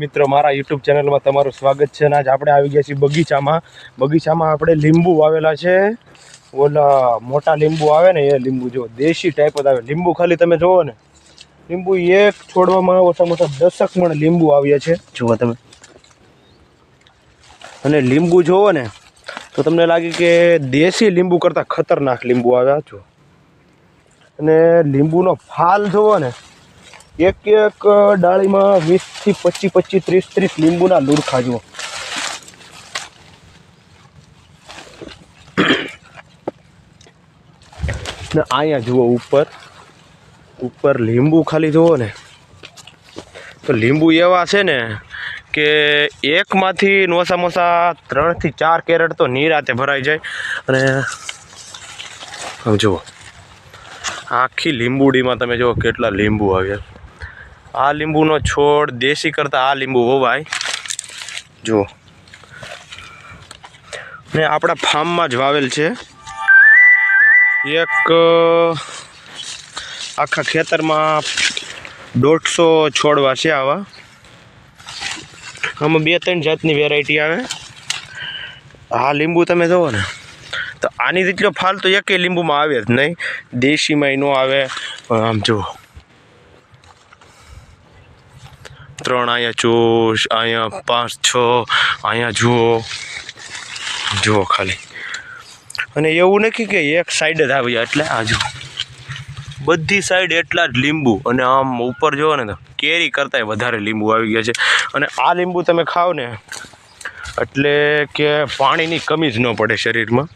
મિત્રો મારા યુટ્યુબ ચેનલમાં તમારું સ્વાગત છે અને આજ આપણે આવી ગયા છીએ બગીચામાં આપણે લીંબુ વાવેલા છે ઓલા મોટા લીંબુ આવે ને એ લીંબુ જો દેશી ટાઈપ જ આવે લીંબુ ખાલી તમે જોવો ને લીંબુ એક છોડવામાં ઓછામાં ઓછા 10 મણ લીંબુ આવ્યા છે જુઓ તમે અને લીંબુ જોવો ને તો તમને લાગે કે દેશી લીંબુ કરતાં ખતરનાક લીંબુ આવ્યા છો અને લીંબુનો ફાલ જોવો ને એક ડાળીમાં 20 થી 25 30 લીંબુના લુરખા જુઓ ને અહીંયા જુઓ ઉપર લીંબુ ખાલી જુઓ ને તો લીંબુ એવા છે ને કે એકમાંથી ઓછામાં ઓછા 3 થી 4 કેરેટ તો નિરાતે ભરાઈ જાય અને જુઓ આખી લીંબુડીમાં તમે જુઓ કેટલા લીંબુ આવ્યા આ લીંબુનો છોડ દેશી કરતાં આ લીંબુ વવાય જુઓ ને આપણા ફાર્મમાં જ વાવેલ છે એક આખા ખેતરમાં 150 છોડવા છે આવા આમાં 2-3 જાતની વેરાયટી આવે આ લીંબુ તમે જુઓ ને તો આની જેટલો ફાલ તો એકેય લીંબુમાં આવે જ નહીં દેશીમાં ન આવે આમ જુઓ 3 અહીંયા ચોસ અહીંયા 5-6 અહીંયા જુઓ ખાલી અને એવું નથી કે એક સાઈડ જ આવી એટલે આ જુઓ બધી સાઈડ એટલા જ લીંબુ અને આમ ઉપર જુઓ ને તો કેરી કરતાંય વધારે લીંબુ આવી ગયા છે અને આ લીંબુ તમે ખાઓ ને એટલે કે પાણીની કમી જ ન પડે શરીરમાં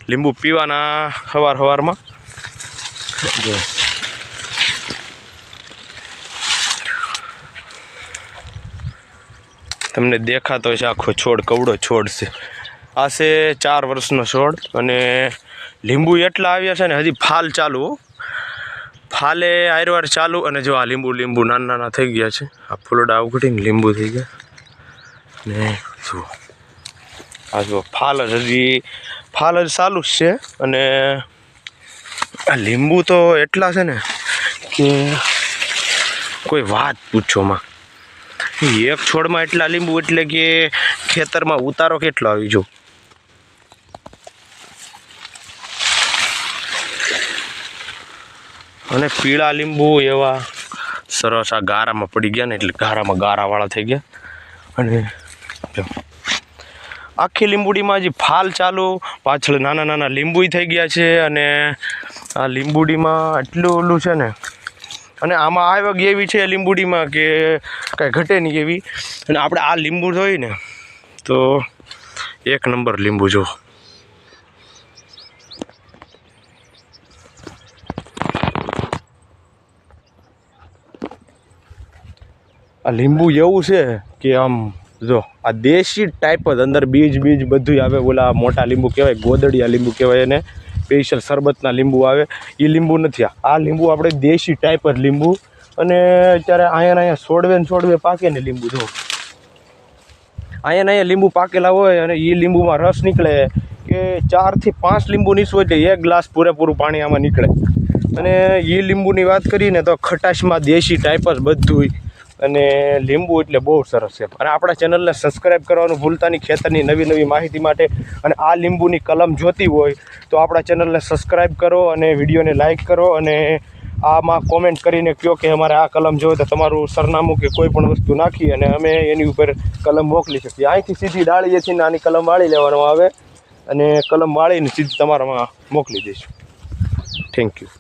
લીંબુ પીવાના સવારમાં જો તમને દેખાતો હશે આખો છોડ કવડો છોડ છે આ છે 4 વર્ષનો છોડ અને લીંબુ એટલા આવ્યા છે ને હજી ફાલ ચાલુ ફાલે આયરવાર ચાલુ અને જો આ લીંબુ નાના થઈ ગયા છે આ ફૂલડા ઉઘડીને લીંબુ થઈ ગયા ને જુઓ આ જુઓ ફાલ જ ચાલુ જ છે અને આ લીંબુ તો એટલા છે ને કે કોઈ વાત પૂછોમાં એક છોડમાં એટલા લીંબુ એટલે કે ખેતરમાં ઉતારો કેટલો આવી જો અને પીળા લીંબુ એવા સરસ આ ગારામાં પડી ગયા ને એટલે ગારામાં ગારાવાળા થઈ ગયા અને આખી લીંબુડીમાં હજી ફાલ ચાલુ પાછળ નાના લીંબુ થઈ ગયા છે અને આ લીંબુડીમાં એટલું ઓલું છે ને અને આમાં આવક એવી છે લીંબુડીમાં કે કાંઈ ઘટે નહીં એવી અને આપણે આ લીંબુ જોઈએ ને તો 1 નંબર લીંબુ જો આ લીંબુ એવું છે કે આમ જો આ દેશી ટાઈપ જ અંદર બીજ બધું આવે ઓલા મોટા લીંબુ કહેવાય ગોદડિયા લીંબુ કહેવાય એને સ્પેશિયલ શરબતના લીંબુ આવે એ લીંબુ નથી આ લીંબુ આપણે દેશી ટાઈપ જ લીંબુ અને અત્યારે અહીંયા છોડવે પાકે ને લીંબુ જો અહીંયા લીંબુ પાકેલા હોય અને એ લીંબુમાં રસ નીકળે કે 4 થી 5 લીંબુ નીસવું એટલે 1 ગ્લાસ પૂરેપૂરું પાણી આમાં નીકળે અને એ લીંબુની વાત કરીને તો ખટાશમાં દેશી ટાઈપ જ બધું અને લીંબુ એટલે બહુ સરસ છે અને આપણા ચેનલને સબસ્ક્રાઈબ કરવાનું ભૂલતા નહીં ખેતરની નવી માહિતી માટે અને આ લીંબુની કલમ જોતી હોય તો આપણા ચેનલને સબસ્ક્રાઈબ કરો અને વિડીયોને લાઈક કરો અને આમાં કોમેન્ટ કરીને કહો કે અમારે આ કલમ જોઈએ તો તમારું સરનામું કે કોઈ પણ વસ્તુ નાખી અને અમે એની ઉપર કલમ મોકલી શકીએ અહીંથી સીધી ડાળીએથી નાની કલમ વાળી લેવાનું આવે અને કલમ વાળીને સીધી તમારામાં મોકલી દઈશું થેન્ક યુ